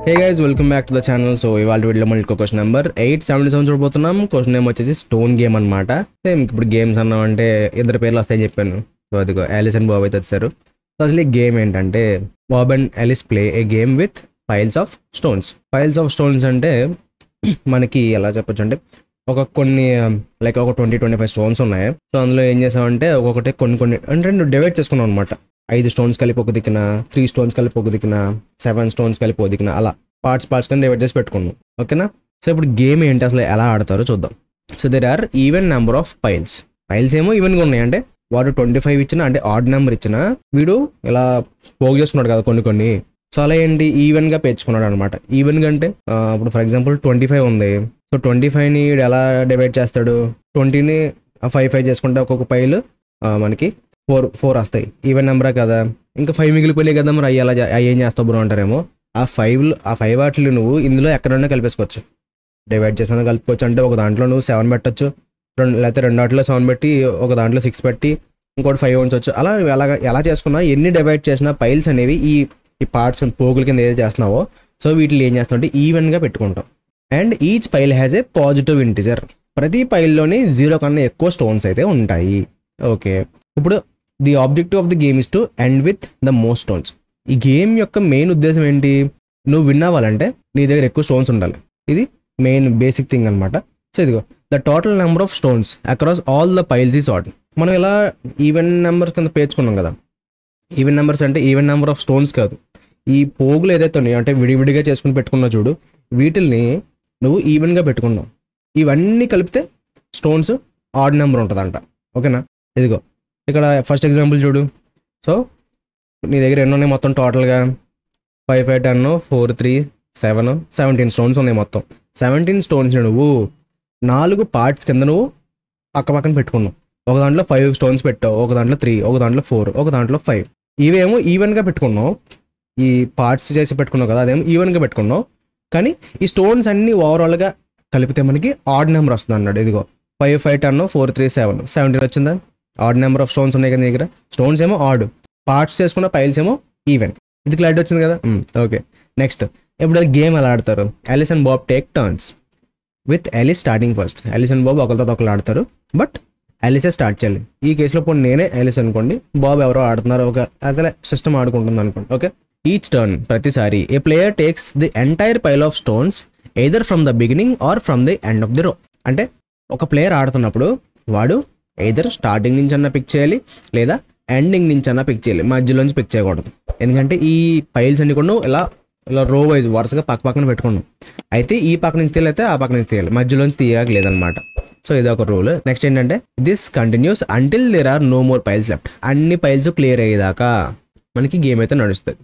Hey guys welcome back to the channel. So ఇవాళ వీడియోలో మళ్ళీ క్వశ్చన్ నెంబర్ 877 చూడబోతున్నాం. క్వశ్చన్ నేమ్ వచ్చేసి స్టోన్ గేమ్ అనమాట. సేమ్ ఇప్పుడు గేమ్స్ అన్నామంటే ఇద్దరు పేర్లు వస్తాయని చెప్పాను. సో అదిగో ఆలిస్ అండ్ బాబ్ అయితే వచ్చారు. సో అసలు ఈ గేమ్ ఏంటంటే Bob and Alice play a game with piles of stones. Piles of stones అంటే మనకి ఎలా చెప్పొచ్చు అంటే కొన్ని లైక్ ఒక 20-25 స్టోన్స్ ఉన్నాయి. సో అందులో ఏం చేసామంటే ఒక్కొక్కటి కొన్ని అంటే డివైడ్ చేసుకున్నాం అనమాట. 5 స్టోన్స్ కలిపి ఒక దిక్కున, 3 స్టోన్స్ కలిపి ఒక దిక్కున, 7 స్టోన్స్ కలిపి ఒక దిక్కున, అలా పార్ట్స్ కింద డివైడ్ చేసి పెట్టుకున్నాం. ఓకేనా? సో ఇప్పుడు గేమ్ ఏంటి అసలు ఎలా ఆడతారో చూద్దాం. So there are even number of piles ఏమో ఈవెన్గా ఉన్నాయి. అంటే వాడు 25 ఇచ్చినా అంటే ఆడ్ నెంబర్ ఇచ్చినా వీడు ఇలా పోగు చేసుకున్నాడు కదా కొన్ని. సో అలా ఏంటి ఈవెన్గా పేర్చుకున్నాడు అనమాట. ఈవెన్గా అంటే ఇప్పుడు ఫర్ ఎగ్జాంపుల్ 25 ఉంది. సో 25ని ఎలా డివైడ్ చేస్తాడు? 20ని 5 చేసుకుంటే ఒక్కొక్క పైలు మనకి 4 వస్తాయి. ఈవెన్ నెంబరే కదా, ఇంకా 5 మిగిలిపోయలే కదా, మరి అవి ఏం చేస్తావు బ్రో అంటారేమో. ఆ 5 వాటిని నువ్వు ఇందులో ఎక్కడన్నా కలిపేసుకోవచ్చు. డివైడ్ చేసాను కలుపుకోవచ్చు. అంటే ఒక దాంట్లో నువ్వు 7 పెట్టచ్చు, లేకపోతే 2 వాటిలో 7 పెట్టి ఒక దాంట్లో 6 పెట్టి ఇంకోటి 5 ఉంచవచ్చు. అలా ఎలా చేసుకున్నా ఎన్ని డివైడ్ చేసినా పైల్స్ అనేవి ఈ పార్ట్స్ పోగుల కింద ఏదైతే చేస్తున్నావో సో వీటిని ఏం చేస్తావు అంటే ఈవెన్గా పెట్టుకుంటాం. And each pile has a positive integer. ప్రతి పైల్లోని 0 కన్నా ఎక్కువ స్టోన్స్ అయితే ఉంటాయి. ఓకే, ఇప్పుడు the objective of the game is to end with the most stones. ఈ గేమ్ యొక్క మెయిన్ ఉద్దేశం ఏంటి? నువ్వు విన్ అవ్వాలంటే నీ దగ్గర ఎక్కువ స్టోన్స్ ఉండాలి. ఇది మెయిన్ బేసిక్ థింగ్ అనమాట. సో ఇదిగో the total number of stones across all the piles is odd. మనం ఇలా ఈవెన్ నెంబర్ కింద పేర్చుకున్నాం కదా. ఈవెన్ నెంబర్స్ అంటే ఈవెన్ నెంబర్ ఆఫ్ స్టోన్స్ కాదు. ఈ పోగులు ఏదైతే ఉన్నాయో అంటే విడివిడిగా చేసుకుని పెట్టుకున్నావు చూడు, వీటిల్ని నువ్వు ఈవెన్గా పెట్టుకున్నావు. ఇవన్నీ కలిపితే స్టోన్స్ ఆడ్ నెంబర్ ఉంటుందంట. ఓకేనా? ఇదిగో ఇక్కడ ఫస్ట్ ఎగ్జాంపుల్ చూడు. సో నీ దగ్గర ఎన్ని ఉన్నాయి మొత్తం టోటల్గా? 5, 5, 10, 4, 3, 7, 17 స్టోన్స్ ఉన్నాయి మొత్తం. 17 స్టోన్స్ నువ్వు 4 పార్ట్స్ కింద నువ్వు పక్కన పెట్టుకున్నావు. ఒక దాంట్లో 5 స్టోన్స్ పెట్టావు, ఒక దాంట్లో 3, ఒక దాంట్లో 4, ఒక దాంట్లో 5. ఇవేమో ఈవెన్గా పెట్టుకున్నావు. ఈ పార్ట్స్ చేసి పెట్టుకున్నావు కదా, అదేమో ఈవెన్గా పెట్టుకున్నావు. కానీ ఈ స్టోన్స్ అన్నీ ఓవరాల్గా కలిపితే మనకి ఆడ్ నెంబర్ వస్తుంది అన్నాడు. ఇదిగో 5, 5, 10, 4, 3, 7, 17 వచ్చిందా? ఆడ్ నెంబర్ ఆఫ్ స్టోన్స్ ఉన్నాయి కదా దగ్గర. స్టోన్స్ ఏమో ఆడ్, పార్ట్స్ చేసుకున్న పైల్స్ ఏమో ఈవెన్. ఇది క్లారిటీ వచ్చింది కదా. ఓకే, నెక్స్ట్ ఇప్పుడు గేమ్ ఎలా ఆడతారు? Alice and Bob take turns with Alice starting first. Alice and Bob ఒకరితో ఒకరు ఆడతారు, బట్ ఆలిసే స్టార్ట్ చేయాలి. ఈ కేసులో పోనీ నేనే ఆలిస్ అనుకోండి, బాబ్ ఎవరో ఆడుతున్నారు, ఒక అదే సిస్టమ్ ఆడుకుంటుంది అనుకోండి. ఓకే, ఈచ్ టర్న్ ప్రతిసారి a player takes the entire pile of stones either from the beginning or from the end of the row. అంటే ఒక ప్లేయర్ ఆడుతున్నప్పుడు వాడు ఎయిదర్ స్టార్టింగ్ నుంచి అన్నా పిక్ చేయాలి, లేదా ఎండింగ్ నుంచి అన్నా పిక్ చేయాలి. మధ్యలోంచి పిక్ చేయకూడదు. ఎందుకంటే ఈ పైల్స్ అన్ని కూడా ఇలా రో వైజ్ వరుసగా పక్కన పెట్టుకున్నాం. అయితే ఈ పక్క నుంచి తీయాలి, ఆ పక్క నుంచి తీయాలి, మధ్యలోంచి తీయక లేదనమాట. సో ఇది ఒక రూల్. నెక్స్ట్ ఏంటంటే this continues until there are no more piles left. అన్ని పైల్స్ క్లియర్ అయ్యేదాకా మనకి గేమ్ అయితే నడుస్తుంది.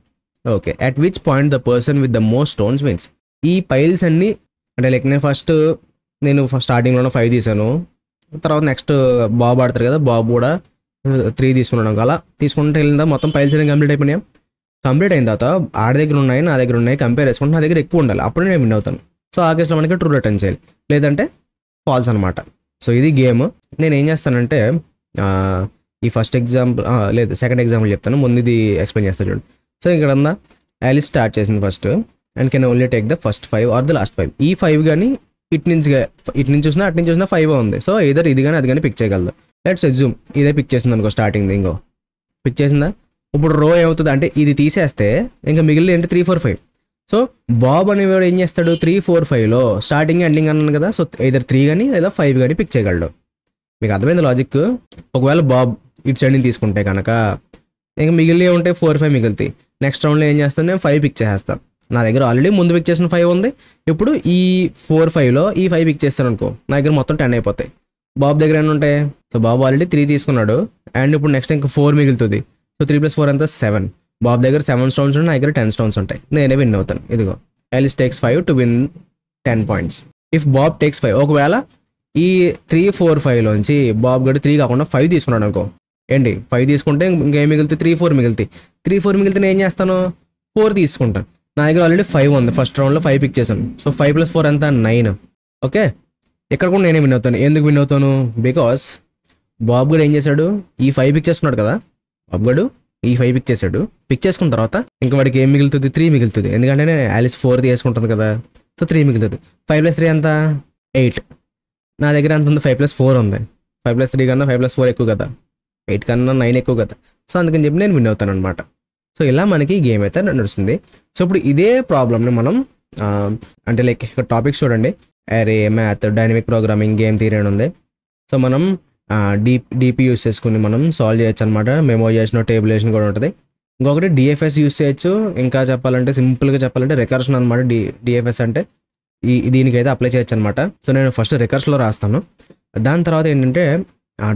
Okay, at which point the person with the most stones wins. ఈ పైల్స్ అన్ని అంటే లైక్ నేను స్టార్టింగ్లోనే 5 తీసాను. తర్వాత నెక్స్ట్ బాబు ఆడతారు కదా, బాబు కూడా 3 తీసుకున్నాను. అలా తీసుకుంటే వెళ్ళిందా మొత్తం పైల్స్ అనేవి కంప్లీట్ అయిపోయినాయి. కంప్లీట్ అయిన తర్వాత ఆడి దగ్గర ఉన్నాయి, నా దగ్గర ఉన్నాయి, కంపేర్ చేసుకుంటే నా దగ్గర ఎక్కువ ఉండాలి, అప్పుడు నేను విన్ అవుతాను. సో ఆ కేసులో మనకి ట్రూ రిటర్న్ చేయాలి, లేదంటే ఫాల్స్ అనమాట. సో ఇది గేమ్. నేను ఏం చేస్తానంటే ఈ ఫస్ట్ ఎగ్జాంపుల్ లేదు సెకండ్ ఎగ్జాంపుల్ చెప్తాను, ముందు ఇది ఎక్స్ప్లెయిన్ చేస్తాను చూడండి. సో ఇక్కడ ఉందా, ఆలిస్ స్టార్ట్ చేసింది first and can only take the first 5 or the last 5. ఈ 5 కానీ ఇటు నుంచి చూసినా అటు నుంచి చూసినా 5 ఉంది. సో ఇదర్ ఇది కానీ అది కానీ పిక్ చేయగలదు. లెట్స్ అజ్యూమ్ ఇదే పిక్ చేసింది అనుకో, స్టార్టింగ్ ఇంకో పిక్ చేసిందా. ఇప్పుడు రో ఏమవుతుంది అంటే ఇది తీసేస్తే ఇంకా మిగిలిన ఏంటి 3, 4, 5. సో బాబ్ అనేవాడు ఏం చేస్తాడు, 3, 4, 5లో స్టార్టింగ్ ఎండింగ్ అన్నాను కదా. సో ఇదర్ 3 కానీ లేదా 5 కానీ పిక్ చేయగలడు. మీకు అర్థమైంది లాజిక్? ఒకవేళ బాబ్ ఇటు సైడ్ నుంచి తీసుకుంటే కనుక ఇంకా మిగిలిన ఉంటాయి 4, 5 మిగులుతాయి. నెక్స్ట్ రౌండ్లో ఏం చేస్తాను, నేను 5 పిక్ చేసేస్తాను. నా దగ్గర ఆల్రెడీ ముందు పిక్ చేసిన 5 ఉంది. ఇప్పుడు ఈ 4, 5లో ఈ 5 పిక్ చేస్తాను అనుకో, నా దగ్గర మొత్తం 10 అయిపోతాయి. బాబు దగ్గర ఎన్ని ఉంటాయి? సో బాబు ఆల్రెడీ 3 తీసుకున్నాడు అండ్ ఇప్పుడు నెక్స్ట్ ఇంకా 4 మిగులుతుంది. సో 3 + 4 అంతా 7. బాబు దగ్గర 7 స్టోన్స్ ఉంటాయి, నా దగ్గర 10 స్టోన్స్ ఉంటాయి. నేనే విన్ అవుతాను. ఇదిగో Alice takes 5 to win 10 points. If Bob takes 5, ఒకవేళ ఈ 3, 4, 5లోంచి బాబు గడి 3 కాకుండా 5 తీసుకున్నాడు అనుకో, ఏంటి 5 తీసుకుంటే ఇంకేం మిగులుతాయి? 3, 4 మిగులుతాయి. 3, 4 మిగిలితే నేను ఏం చేస్తాను, 4 తీసుకుంటాను. నా దగ్గర ఆల్రెడీ 5 ఉంది, ఫస్ట్ రౌండ్లో 5 పిక్ చేశాను. సో 5 + 4 అంతా 9. ఓకే, ఇక్కడ కూడా నేనే విన్ అవుతాను. ఎందుకు విన్ అవుతాను? బికాస్ బాబు గడు ఏం చేశాడు, ఈ 5 పిక్ చేసుకున్నాడు కదా, బాబు గడు ఈ 5 పిక్ చేశాడు. పిక్ చేసుకున్న తర్వాత ఇంకా వాడికి ఏం మిగులుతుంది? 3 మిగులుతుంది. ఎందుకంటే యాలిస్ 4 వేసుకుంటుంది కదా, సో 3 మిగులుతుంది. 5 + 3 ఎంత? 8. నా దగ్గర ఎంత ఉంది? 5 + 4 ఉంది. 5 + 3 కన్నా 5 + 4 ఎక్కువ కదా, 8 కన్నా 9 ఎక్కువ కదా. సో అందుకని చెప్పి నేను విన్ అవుతాను అనమాట. సో ఇలా మనకి గేమ్ అయితే నడుస్తుంది. సో ఇప్పుడు ఇదే ప్రాబ్లమ్ని మనం అంటే లైక్ ఇక్కడ టాపిక్స్ చూడండి, అరే, math, dynamic programming, game theory అని ఉంది. సో మనం డీపీ యూస్ చేసుకుని మనం సాల్వ్ చేయొచ్చు అనమాట. మెమోరైజేషన్, టేబులేషన్ కూడా ఉంటుంది. ఇంకొకటి డిఎఫ్ఎస్ యూస్ చేయొచ్చు. ఇంకా చెప్పాలంటే సింపుల్గా చెప్పాలంటే రికర్షన్ అనమాట. డిఎఫ్ఎస్ అంటే దీనికైతే అప్లై చేయొచ్చు అనమాట. సో నేను ఫస్ట్ రికర్స్లో రాస్తాను. దాని తర్వాత ఏంటంటే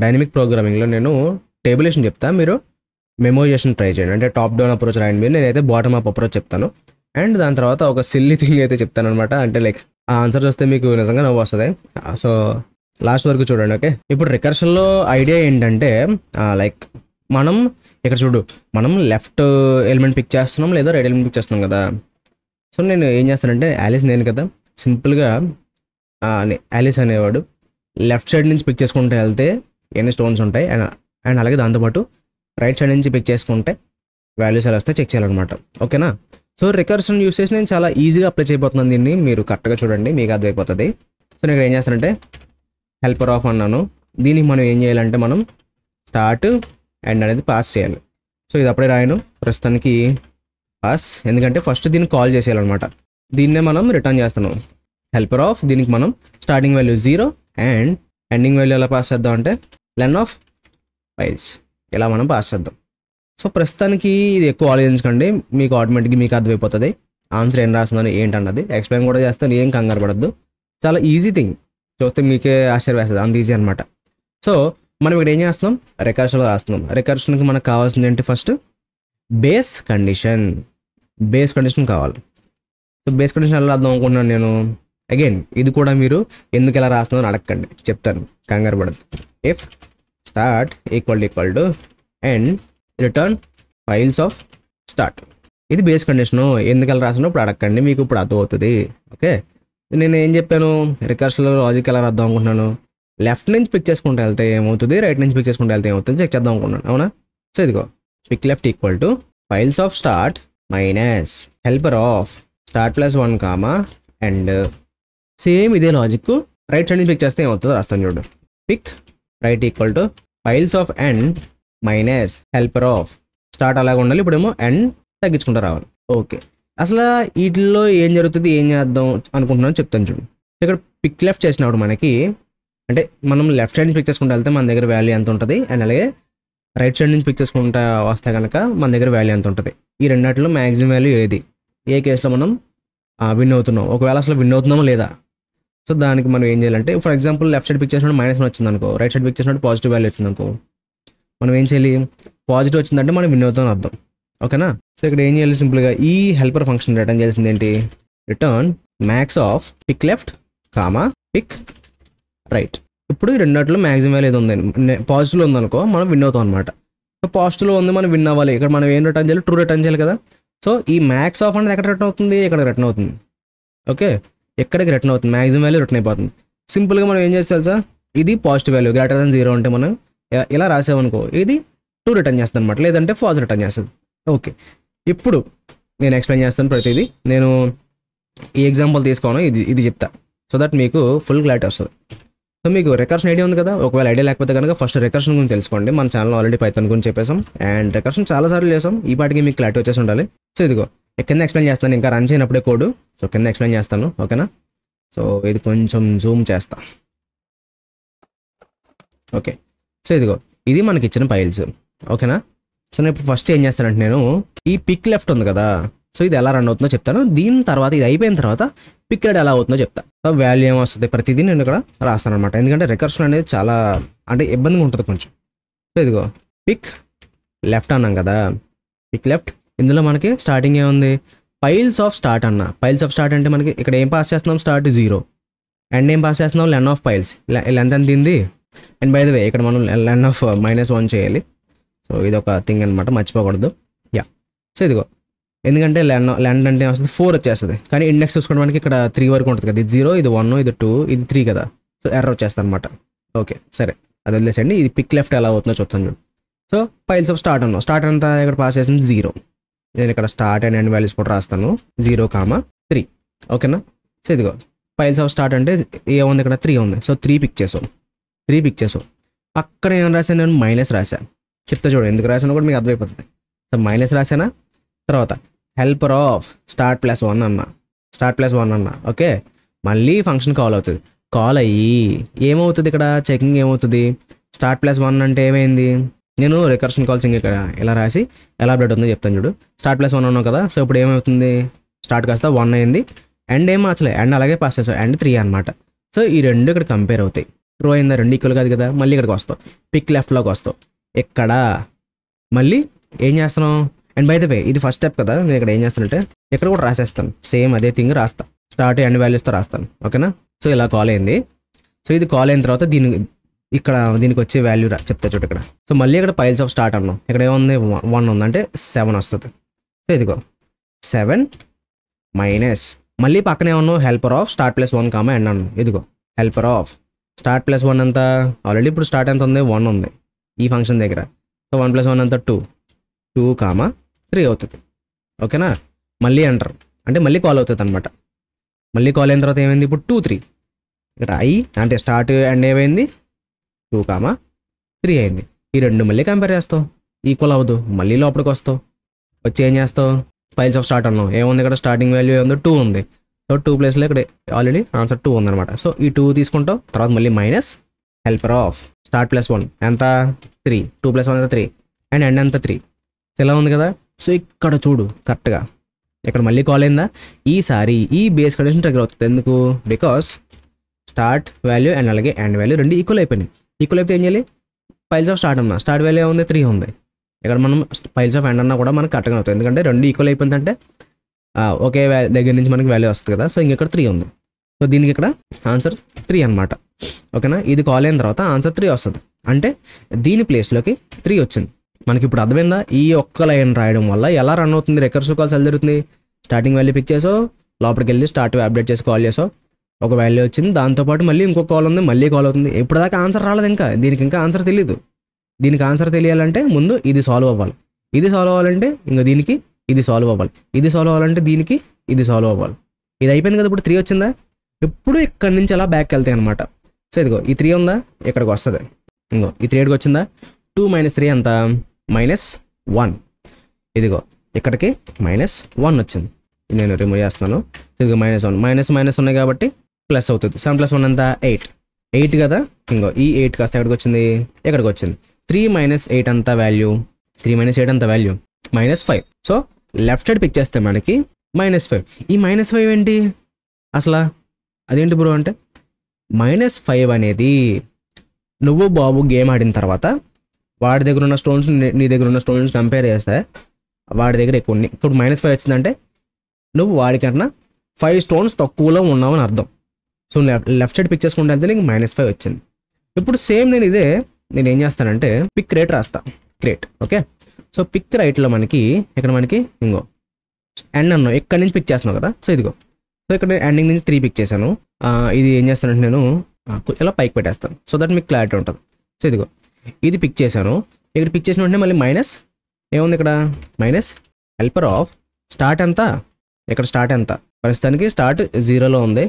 డైనమిక్ ప్రోగ్రామింగ్లో నేను టేబులేషన్ చెప్తా, మీరు మెమోరైజేషన్ ట్రై చేయండి. అంటే టాప్ డౌన్ అప్రోచ్ రాయండి మీరు, నేనైతే బాటమ్ అప్ అప్రోచ్ చెప్తాను. అండ్ దాని తర్వాత ఒక సిల్లీ థింగ్ అయితే చెప్తాను అనమాట. అంటే లైక్ ఆ ఆన్సర్ వస్తే మీకు నిజంగా నవ్వు వస్తుంది. సో లాస్ట్ వరకు చూడండి. ఓకే, ఇప్పుడు రికర్షన్లో ఐడియా ఏంటంటే లైక్ మనం ఇక్కడ చూడు, మనం లెఫ్ట్ ఎలిమెంట్ పిక్ చేస్తున్నాం లేదా రైట్ ఎలిమెంట్ పిక్ చేస్తున్నాం కదా. సో నేను ఏం చేస్తానంటే యాలిస్ నేను కదా, సింపుల్గా యాలిస్ అనేవాడు లెఫ్ట్ సైడ్ నుంచి పిక్ చేసుకుంటే వెళ్తే ఎన్ని స్టోన్స్ ఉంటాయి, అండ్ అలాగే దాంతోపాటు రైట్ సైడ్ నుంచి పిక్ చేసుకుంటే వాల్యూస్ ఎలా వస్తే చెక్ చేయాలన్నమాట. ఓకేనా? సో రికర్షన్ యూస్ చేసి నేను చాలా ఈజీగా అప్లై చేయబోతున్నాను దీన్ని. మీరు కరెక్ట్గా చూడండి, మీకు అర్థమైపోతుంది. సో నేను ఇక్కడ ఏం చేస్తానంటే హెల్పర్ ఆఫ్ అన్నాను. దీనికి మనం ఏం చేయాలంటే మనం స్టార్ట్ ఎండ్ అనేది పాస్ చేయాలి. సో ఇది అప్పుడే రాయను, ప్రస్తుతానికి పాస్, ఎందుకంటే ఫస్ట్ దీన్ని కాల్ చేసేయాలన్నమాట. దీన్నే మనం రిటర్న్ చేస్తున్నాం. హెల్పర్ ఆఫ్, దీనికి మనం starting value 0 and ending value ఎలా పాస్ చేద్దాం అంటే లెన్ ఆఫ్ ఫైల్స్, ఇలా మనం పాస్ చేద్దాం. సో ప్రస్తుతానికి ఇది ఎక్కువ ఆలోచించకండి, మీకు ఆటోమేటిక్గా మీకు అర్థమైపోతుంది ఆన్సర్ ఏం రాస్తుందని ఏంటన్నది. ఎక్స్ప్లెయిన్ కూడా చేస్తాను, ఏం కంగారు పడద్దు. చాలా ఈజీ థింగ్, చూస్తే మీకే ఆశ్చర్య వేస్తుంది, అంత ఈజీ అనమాట. సో మనం ఇక్కడ ఏం చేస్తున్నాం? రికర్షన్లో రాస్తున్నాం. రికర్షన్కి మనకు కావాల్సింది ఏంటి? First base condition. Base condition కావాలి. సో బేస్ కండిషన్ ఎలా రాద్దాం అనుకుంటున్నాను నేను. అగైన్ ఇది కూడా మీరు ఎందుకు ఎలా రాస్తున్నావు అని అడగండి, చెప్తాను, కంగారు పడద్దు. If start equal to and return files of start, ఇది బేస్ కండిషను. ఎందుకు ఎలా రాస్తున్నావు ఇప్పుడు అడగండి, మీకు ఇప్పుడు అర్థమవుతుంది. ఓకే, నేను ఏం చెప్పాను? రికర్షన్లో లాజిక్ ఎలా రాద్దాం అనుకుంటున్నాను? లెఫ్ట్ నుంచి పిక్ చేసుకుంటూ వెళ్తే ఏమవుతుంది, రైట్ నుంచి పిక్ చేసుకుంటూ వెళ్తే ఏమవుతుంది చెక్ చేద్దాం అనుకుంటున్నాను. అవునా? సో ఇదిగో pick left equal to files of start minus helper of start +1 comma and same ఇదే లాజిక్ రైట్ సైడ్ నుంచి పిక్ చేస్తే ఏమవుతుందో రాస్తాను చూడు. Pick right equal to files of end minus helper of start అలాగే ఉండాలి. ఇప్పుడేమో ఎండ్ తగ్గించుకుంటూ రావాలి. ఓకే, అసలు వీటిల్లో ఏం జరుగుతుంది, ఏం చేద్దాం అనుకుంటున్నాను చెప్తాను చూడు. ఇక్కడ పిక్ లెఫ్ట్ చేసినప్పుడు మనకి అంటే మనం లెఫ్ట్ సైడ్ నుంచి పిక్ చేసుకుంటూ వెళ్తే మన దగ్గర వాల్యూ ఎంత ఉంటుంది, అండ్ అలాగే రైట్ సైడ్ నుంచి పిక్ చేసుకుంటా వస్తే కనుక మన దగ్గర వాల్యూ ఎంత ఉంటుంది. ఈ రెండిట్లో మ్యాక్సిమం వాల్యూ ఏది, ఏ కేసులో మనం విన్ అవుతున్నాం, ఒకవేళ అసలు విన్ అవుతున్నామో లేదా. సో దానికి మనం ఏం చేయాలంటే for example left side pick చేసినప్పుడు -1 వచ్చింది అనుకో, రైట్ సైడ్ పిక్ చేసినప్పుడు పాజిటివ్ వాల్యూ వచ్చింది అనుకో, మనం ఏం చేయాలి? పాజిటివ్ వచ్చిందంటే మనం విన్ అవుతాం అర్థం. ఓకేనా? సో ఇక్కడ ఏం చేయాలి? సింపుల్గా ఈ హెల్పర్ ఫంక్షన్ రిటర్న్ చేసింది ఏంటి? Return max of pick left comma pick right. ఇప్పుడు ఈ రెండిట్లో మ్యాక్సిమం వాల్యూ ఏది ఉంది, పాజిటివ్లో ఉందనుకో మనం విన్ అవుతాం అనమాట. సో పాజిటివ్లో ఉంది, మనం విన్ అవ్వాలి. ఇక్కడ మనం ఏం రిటర్న్ చేయాలి? ట్రూ రిటర్న్ చేయాలి కదా. సో ఈ మ్యాక్స్ ఆఫ్ అనేది ఎక్కడ రిటర్న్ అవుతుంది? ఇక్కడ రిటర్న్ అవుతుంది. ఓకే, ఎక్కడికి రిటర్న్ అవుతుంది? మ్యాక్సిమం వాల్యూ రిటర్న్ అయిపోతుంది. సింపుల్గా మనం ఏం చేస్తే తెలుసా, ఇది పాజిటివ్ వాల్యూ >0 ఉంటే మనం ఇలా రాసామనుకో ఇది ట్రూ రిటర్న్ చేస్తుంది అనమాట, లేదంటే ఫాల్స్ రిటర్న్ చేస్తుంది. ఓకే, ఇప్పుడు నేను ఎక్స్ప్లెయిన్ చేస్తాను ప్రతిదీ. నేను ఈ ఎగ్జాంపుల్ తీసుకోను, ఇది చెప్తా, సో దట్ మీకు ఫుల్ క్లారిటీ వస్తుంది. సో మీకు రికర్షన్ ఐడియా ఉంది కదా, ఒకవేళ ఐడియా లేకపోతే కనుక ఫస్ట్ రికర్షన్ గురించి తెలుసుకోండి. మన ఛానల్ ఆల్రెడీ పైథాన్ గురించి చెప్పేసాం అండ్ రికర్షన్ చాలాసార్లు చేసాం, ఈ పాటికి మీకు క్లారిటీ వచ్చేసి ఉండాలి. సో ఇదిగో కింద ఎక్స్ప్లెయిన్ చేస్తాను, ఇంకా రన్ చేయనప్పుడే కోడ్. సో కింద ఎక్స్ప్లెయిన్ చేస్తాను, ఓకేనా? సో ఇది కొంచెం జూమ్ చేస్తా. ఓకే, సో ఇదిగో ఇది మనకి ఇచ్చిన ఫైల్స్, ఓకేనా? సో నేను ఇప్పుడు ఫస్ట్ ఏం చేస్తానంటే నేను ఈ పిక్ లెఫ్ట్ ఉంది కదా, సో ఇది ఎలా రన్ అవుతుందో చెప్తాను. దీని తర్వాత ఇది అయిపోయిన తర్వాత పిక్ రైట్ ఎలా అవుతుందో చెప్తా. సో వాల్యూ ఏమొస్తుంది ప్రతిదీ నేను ఇక్కడ రాస్తాను అనమాట, ఎందుకంటే రికర్షన్ అనేది చాలా అంటే ఇబ్బందిగా ఉంటుంది కొంచెం. సో ఇదిగో పిక్ లెఫ్ట్ అన్నాం కదా, పిక్ లెఫ్ట్, ఇందులో మనకి స్టార్టింగ్ ఏముంది? ఫైల్స్ ఆఫ్ స్టార్ట్ అన్న. ఫైల్స్ ఆఫ్ స్టార్ట్ అంటే మనకి ఇక్కడ ఏం పాస్ చేస్తున్నాం? స్టార్ట్ 0 అండ్ ఏం పాస్ చేస్తున్నాం? లెన్ ఆఫ్ ఫైల్స్. లెంత్ ఎంత తింది? అండ్ బై ద వే ఇక్కడ మనం లెన్ ఆఫ్ -1 చేయాలి. సో ఇది ఒక థింగ్ అనమాట, మర్చిపోకూడదు. యా, సో ఇదిగో ఎందుకంటే లెండ్ అంటే వస్తుంది 4 వచ్చేస్తుంది, కానీ ఇండెక్స్ చూసుకోవడం మనకి ఇక్కడ 3 వరకు ఉంటుంది కదా, ఇది 0, ఇది 1, ఇది 2, ఇది 3 కదా. సో ఎర్రర్ వచ్చేస్తుంది అనమాట. ఓకే సరే, అది వదిలేసండి. ఇది పిక్ లెఫ్ట్ ఎలా అవుతుందో చూస్తాను చూడు. సో పైల్స్ ఆఫ్ స్టార్ట్ అన్నాం. స్టార్ట్ అంతా ఇక్కడ పాస్ చేసింది 0. నేను ఇక్కడ స్టార్ట్ అండ్ ఎండ్ వాల్యూస్ కూడా రాస్తాను. 0,3. ఓకేనా. సో ఇదిగో పైల్స్ ఆఫ్ స్టార్ట్ అంటే ఏముంది ఇక్కడ 3 ఉంది. సో 3 పిక్ చేసావు. పక్కన ఏమైనా రాశాను నేను మైనస్ రాశాను. చెప్తా చూడు ఎందుకు రాశాను కూడా మీకు అర్థమైపోతుంది. సో మైనస్ రాశానా, తర్వాత హెల్పర్ ఆఫ్ స్టార్ట్ ప్లస్ 1 అన్న. ఓకే, మళ్ళీ ఫంక్షన్ కాల్ అవుతుంది. కాల్ అయ్యి ఏమవుతుంది ఇక్కడ చెకింగ్ ఏమవుతుంది, స్టార్ట్ ప్లస్ 1 అంటే ఏమైంది, నేను రికర్షన్ కాల్స్ ఇక్కడ ఇలా రాసి ఎలా అప్డేట్ అవుతుందో చెప్తాను చూడు. స్టార్ట్ ప్లస్ 1 అన్నావు కదా, సో ఇప్పుడు ఏమవుతుంది, స్టార్ట్ కాస్త 1 అయింది, ఎండ్ ఏం మార్చలే, ఎండ్ అలాగే పాస్ చేసావు, ఎండ్ 3 అనమాట. సో ఈ రెండు ఇక్కడ కంపేర్ అవుతాయి. ట్రూ అయిందా, రెండు ఈక్వల్ కాదు కదా. మళ్ళీ ఇక్కడికి వస్తావు, పిక్ లెఫ్ట్లోకి వస్తావు. ఇక్కడ మళ్ళీ ఏం చేస్తున్నావు, అండ్ బై ద వే ఇది ఫస్ట్ స్టెప్ కదా, నేను ఇక్కడ ఏం చేస్తానంటే ఇక్కడ కూడా రాసేస్తాను, సేమ్ అదే థింగ్ రాస్తా, స్టార్ట్ ఎండ్ వాల్యూస్తో రాస్తాను. ఓకేనా. సో ఇలా కాల్ అయింది. సో ఇది కాల్ అయిన తర్వాత దీనికి వచ్చే వాల్యూ చెప్తా చూడు ఇక్కడ. సో మళ్ళీ ఇక్కడ పైల్స్ ఆఫ్ స్టార్ట్ అన్నాం, ఇక్కడ ఏముంది 1 ఉంది అంటే 7 వస్తుంది. సో ఇదిగో 7 మైనస్ మళ్ళీ పక్కనే ఉన్నావు helper of start plus 1 comma end అన్నాను. ఇదిగో హెల్పర్ ఆఫ్ స్టార్ట్ ప్లస్ 1 అంతా ఆల్రెడీ ఇప్పుడు స్టార్ట్ ఎంత ఉంది 1 ఉంది ఈ ఫంక్షన్ దగ్గర. సో 1 + 1 అంతా 2,3 అవుతుంది. ఓకేనా. మళ్ళీ ఎంటర్ అంటే మళ్ళీ కాల్ అవుతుంది అనమాట. మళ్ళీ కాల్ అయిన తర్వాత ఏమైంది ఇప్పుడు 2, 3 ఇక్కడ అంటే స్టార్ట్ ఎండ్ ఏమైంది 2,3 అయింది. ఈ రెండు మళ్ళీ కంపేర్ చేస్తావు, ఈక్వల్ అవ్వదు, మళ్ళీ లోపలికి వస్తావు, వచ్చి ఏం చేస్తావు, పైల్స్ ఆఫ్ స్టార్ట్ అన్నావు, ఏముంది ఇక్కడ స్టార్టింగ్ వాల్యూ ఏముంది 2 ఉంది. సో 2 ప్లేస్లో ఇక్కడ ఆల్రెడీ ఆన్సర్ 2 ఉందన్నమాట. సో ఈ 2 తీసుకుంటావు, తర్వాత మళ్ళీ minus helper of start plus 1 ఎంత 3, 2 + 1 ఎంత 3, అండ్ ఎండ్ ఎంత 3. సో ఇలా ఉంది కదా. సో ఇక్కడ చూడు కరెక్ట్గా ఇక్కడ మళ్ళీ కాల్ అయిందా, ఈసారి ఈ బేస్ కండిషన్ ట్రిగర్ అవుతుంది. ఎందుకు, బికాస్ స్టార్ట్ వాల్యూ అండ్ అలాగే ఎండ్ వాల్యూ రెండు ఈక్వల్ అయిపోయినాయి. ఈక్వల్ అయితే ఏం చేయాలి, పైల్స్ ఆఫ్ స్టార్ట్ అన్నా స్టార్ట్ వాల్యూ ఉంది 3 ఉంది, ఇక్కడ మనం పైల్స్ ఆఫ్ ఎండ్ అన్నా కూడా మనకు కరెక్ట్గా అవుతుంది, ఎందుకంటే రెండు ఈక్వల్ అయిపోయిందంటే ఒకే దగ్గర నుంచి మనకి వాల్యూ వస్తుంది కదా. సో ఇంకెక్కడ 3 ఉంది. సో దీనికి ఇక్కడ ఆన్సర్ 3 అనమాట. ఓకేనా. ఇది కాల్ అయిన తర్వాత ఆన్సర్ 3 వస్తుంది, అంటే దీని ప్లేస్లోకి 3 వచ్చింది. మనకి ఇప్పుడు అర్థమైందా, ఈ ఒక్క లైన్ రాయడం వల్ల ఎలా రన్ అవుతుంది, రికర్సివ్ కాల్స్ ఎలా జరుగుతుంది. స్టార్టింగ్ వాల్యూ పిక్ చేసావు, లోపలికి వెళ్ళి స్టార్ట్ అప్డేట్ చేసి కాల్ చేసావు, ఒక వాల్యూ వచ్చింది, దాంతోపాటు మళ్ళీ ఇంకో కాల్ ఉంది, మళ్ళీ కాల్ అవుతుంది. ఇప్పుడు దాకా ఆన్సర్ రాలేదు, ఇంకా దీనికి ఇంకా ఆన్సర్ తెలియదు. దీనికి ఆన్సర్ తెలియాలంటే ముందు ఇది సాల్వ్ అవ్వాలి, ఇది సాల్వ్ అవ్వాలంటే ఇంకా దీనికి ఇది సాల్వ్ అవ్వాలి, ఇది సాల్వ్ అవ్వాలంటే దీనికి ఇది సాల్వ్ అవ్వాలి. ఇది అయిపోయింది కదా, ఇప్పుడు 3 వచ్చిందా, ఇప్పుడు ఇక్కడ నుంచి అలా బ్యాక్ వెళ్తాయి అనమాట. సో ఇదిగో ఈ 3 ఉందా, ఇక్కడికి వస్తుంది, ఇంకో ఈ 3 వచ్చిందా, 2 - 3 అంతా -1. ఇదిగో ఇక్కడికి -1 వచ్చింది, నేను రిమూవ్ చేస్తున్నాను. ఇదిగో -1 మైనస్ ఉన్నాయి కాబట్టి ప్లస్ అవుతుంది. 7 + 1 అంతా 8 కదా, ఇంకో ఈ 8 కాస్త ఎక్కడికి వచ్చింది, ఇక్కడికి వచ్చింది. 3 - 8 అంతా వాల్యూ, 3 - 8 అంతా value -5. So left side pick చేస్తే మనకి -5. ఈ -5 ఏంటి అసలు, అదేంటి బ్రో అంటే, -5 అనేది నువ్వు బాబు గేమ్ ఆడిన తర్వాత వాడి దగ్గర ఉన్న స్టోన్స్ నీ దగ్గర ఉన్న స్టోన్స్ కంపేర్ చేస్తే వాడి దగ్గర ఎక్కువ ఉన్నాయి. ఇప్పుడు -5 వచ్చిందంటే నువ్వు వాడికన్నా 5 స్టోన్స్ తక్కువలో ఉన్నావు అని అర్థం. సో లెఫ్ట్ సైడ్ పిక్ చేసుకుంటే వెళ్తే నీకు -5 వచ్చింది. ఇప్పుడు సేమ్ నేను ఏం చేస్తానంటే పిక్ రేట్ రాస్తా, క్రేట్. ఓకే. సో పిక్ రైట్లో ఇక్కడ మనకి ఇంకో ఎండ్ అన్నావు, ఇక్కడ నుంచి పిక్ చేస్తున్నావు కదా. సో ఇదిగో, సో ఇక్కడ ఎండింగ్ నుంచి 3 పిక్ చేశాను. ఇది ఏం చేస్తానంటే నేను ఇలా పైకి పెట్టేస్తాను, సో దట్ మీకు క్లారిటీ ఉంటుంది. సో ఇదిగో ఇది పిక్ చేశాను, ఇక్కడ పిక్ చేసిన వెంటనే మళ్ళీ మైనస్ ఏముంది ఇక్కడ, మైనస్ హెల్పర్ ఆఫ్ స్టార్ట్ ఎంత, ఇక్కడ స్టార్ట్ ఎంత, ప్రస్తుతానికి స్టార్ట్ 0లో ఉంది,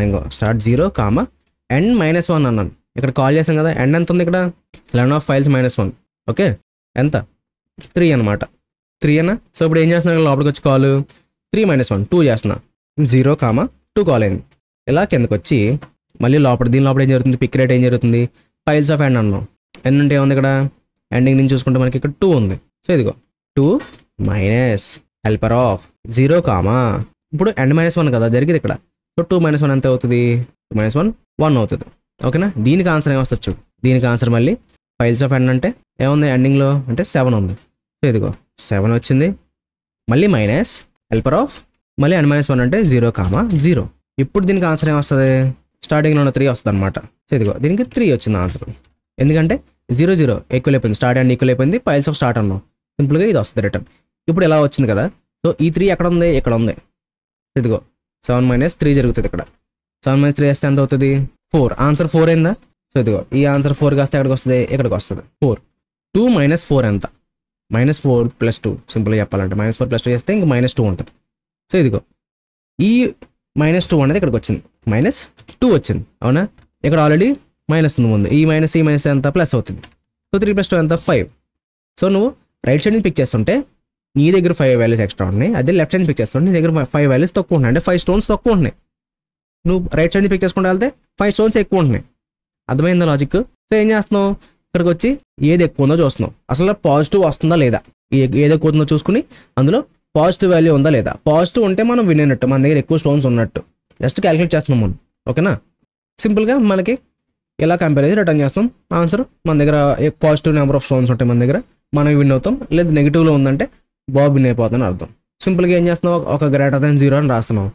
ఇంకో స్టార్ట్ 0, ఎండ్ -1 అన్నాను. ఇక్కడ కాల్ చేసాం కదా, ఎండ్ ఎంత ఉంది ఇక్కడ 11 ఆఫ్ ఫైల్స్ -1. ఓకే, ఎంత 3 అనమాట, 3 అన్నా. సో ఇప్పుడు ఏం చేస్తున్నా, లోపలికి వచ్చి కాల్ 3 - 1 2 చేస్తున్నా, 0, 2 కాల్ అయింది. ఇలా కిందకి వచ్చి మళ్ళీ దీని లోపల ఏం జరుగుతుంది, పిక్ రేట్ ఏం జరుగుతుంది, ఫైల్స్ ఆఫ్ ఎండ్ అన్నాం. ఎండ్ అంటే ఏముంది ఇక్కడ, ఎండింగ్ నుంచి చూసుకుంటే మనకి ఇక్కడ 2 ఉంది. సో ఇదిగో 2 మైనస్ హెల్పర్ ఆఫ్ 0, ఇప్పుడు ఎండ్ -1 కదా జరిగింది ఇక్కడ. సో 2 - 1 ఎంత అవుతుంది, 2 - 1 అవుతుంది. ఓకేనా. దీనికి ఆన్సర్ ఏమొస్తుంది చూడు, దీనికి ఆన్సర్ మళ్ళీ ఫైల్స్ ఆఫ్ ఎండ్ అంటే ఏముంది ఎండింగ్లో అంటే 7 ఉంది. సో ఇదిగో 7 వచ్చింది, మళ్ళీ మైనస్ హెల్పర్ ఆఫ్ మళ్ళీ ఎండ్ -1 అంటే 0, 0. ఇప్పుడు దీనికి ఆన్సర్ ఏమొస్తుంది, స్టార్టింగ్లో ఉన్న 3 వస్తుంది అనమాట. సో ఇదిగో దీనికి 3 వచ్చింది ఆన్సర్, ఎందుకంటే 0, 0 ఈక్వల్ అయిపోయింది, స్టార్ట్ అండ్ ఈక్వల్ అయిపోయింది, ఫైల్స్ ఆఫ్ స్టార్ట్ అన్నాం, సింపుల్గా ఇది వస్తుంది రిటర్న్. ఇప్పుడు ఎలా వచ్చింది కదా. సో ఈ 3 ఎక్కడ ఉంది, ఇక్కడ ఉంది. ఇదిగో 7 - 3 జరుగుతుంది ఇక్కడ. 7 - 3 వేస్తే ఎంత అవుతుంది 4, ఆన్సర్ 4 అయిందా. సో ఇదిగో ఈ ఆన్సర్ 4 కాస్తే ఎక్కడికి వస్తుంది, ఇక్కడికి వస్తుంది 4. 2 - 4 ఎంత? -4 + 2 సింపుల్గా చెప్పాలంటే -4 + 2 చేస్తే ఇంక -2 ఉంటుంది. సో ఇదిగో ఈ -2 అనేది ఇక్కడికి వచ్చింది, -2 వచ్చింది అవునా. ఇక్కడ ఆల్రెడీ మైనస్ ఉంది ముందు, ఈ మైనస్ ఎంత ప్లస్ అవుతుంది. సో 3 + 2 ఎంత 5. సో నువ్వు రైట్ సైడ్ నుంచి పిక్ చేస్తుంటే నీ దగ్గర 5 వాల్యూస్ ఎక్స్ట్రా ఉన్నాయి, అదే లెఫ్ట్ సైడ్ పిక్ చేస్తుంటే నీ దగ్గర 5 వాల్యూస్ తక్కువ ఉన్నాయి, అంటే 5 స్టోన్స్ తక్కువ ఉంటున్నాయి. నువ్వు రైట్ సైడ్ పిక్ చేసుకుంటూ వెళ్తే 5 స్టోన్స్ ఎక్కువ ఉంటున్నాయి. అర్థమైందా లాజిక్? సో ఏం చేస్తున్నావు, ఇక్కడికి వచ్చి ఏది ఎక్కువ ఉందో చూస్తున్నావు, అసలు పాజిటివ్ వస్తుందా లేదా, ఏది ఎక్కువ ఉందో చూసుకుని అందులో పాజిటివ్ వాల్యూ ఉందా లేదా. పాజిటివ్ ఉంటే మనం విన్ అయినట్టు, మన దగ్గర ఎక్కువ స్టోన్స్ ఉన్నట్టు. జస్ట్ క్యాలిక్యులేట్ చేస్తున్నాం మనం, ఓకేనా. సింపుల్గా మనకి ఎలా కంపేర్ చేసి రిటర్న్ చేస్తాం ఆన్సర్. మన దగ్గర పాజిటివ్ నెంబర్ ఆఫ్ స్టోన్స్ ఉంటాయి మన దగ్గర, మనం విన్ అవుతాం. లేదా నెగిటివ్లో ఉందంటే బాబు విన్ అయిపోతుందని అర్థం. సింపుల్గా ఏం చేస్తున్నావు, ఒక >0 అని రాస్తున్నాం.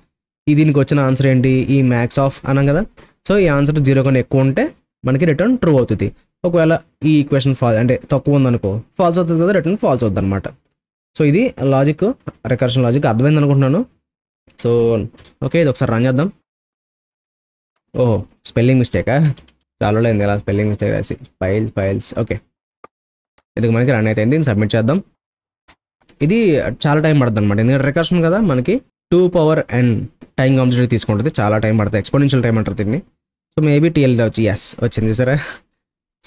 దీనికి వచ్చిన ఆన్సర్ ఏంటి, ఈ మ్యాక్స్ ఆఫ్ అన్నాం కదా. సో ఈ ఆన్సర్ 0 కన్నా ఎక్కువ ఉంటే మనకి రిటర్న్ ట్రూ అవుతుంది. ఒకవేళ ఈ ఈక్వేషన్ అంటే తక్కువ ఉందనుకో ఫాల్స్ అవుతుంది కదా, రిటర్న్ ఫాల్స్ అవుతుంది అనమాట. సో ఇది లాజిక్, రికర్షన్ లాజిక్. అర్థమైంది అనుకుంటున్నాను. సో ఓకే, ఇది ఒకసారి రన్ చేద్దాం. ఓహో, స్పెల్లింగ్ మిస్టేకా, చాలా అయింది ఇలా స్పెల్లింగ్ మిస్టేక్ రాసి. ఫైల్స్ ఓకే, ఇది మనకి రన్ అయితే దీన్ని సబ్మిట్ చేద్దాం. ఇది చాలా టైం పడుతుంది అనమాట, ఎందుకంటే రికర్షన్ కదా, మనకి 2n టైం కంప్లీట్ తీసుకుంటుంది, చాలా టైం పడుతుంది, ఎక్స్పోనెన్షియల్ టైం అంటారు దీన్ని. సో మేబీ TL వచ్చి వచ్చింది చూసారా.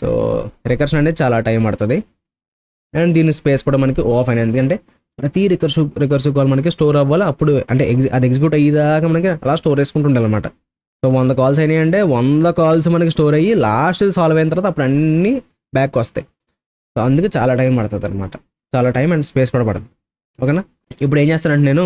సో రికర్షన్ అనేది చాలా టైం పడుతుంది. అండ్ దీని స్పేస్ కూడా మనకి ఆఫ్ అయినది, ఎందుకంటే ప్రతి రికర్సివ్ కాల్ మనకి స్టోర్ అవ్వాలి. అప్పుడు అంటే అది ఎగ్జిక్యూట్ అయ్యేదాకా మనకి అలా స్టోర్ వేసుకుంటూ ఉండాలి అనమాట. సో 100 కాల్స్ అయినాయి అంటే 100 కాల్స్ మనకి స్టోర్ అయ్యి లాస్ట్ సాల్వ్ అయిన తర్వాత అప్పుడు అన్నీ బ్యాక్ వస్తాయి. సో అందుకే చాలా టైం పడుతుంది అనమాట, చాలా టైం అండ్ స్పేస్ కూడా పడుతుంది, ఓకేనా. ఇప్పుడు ఏం చేస్తానంటే నేను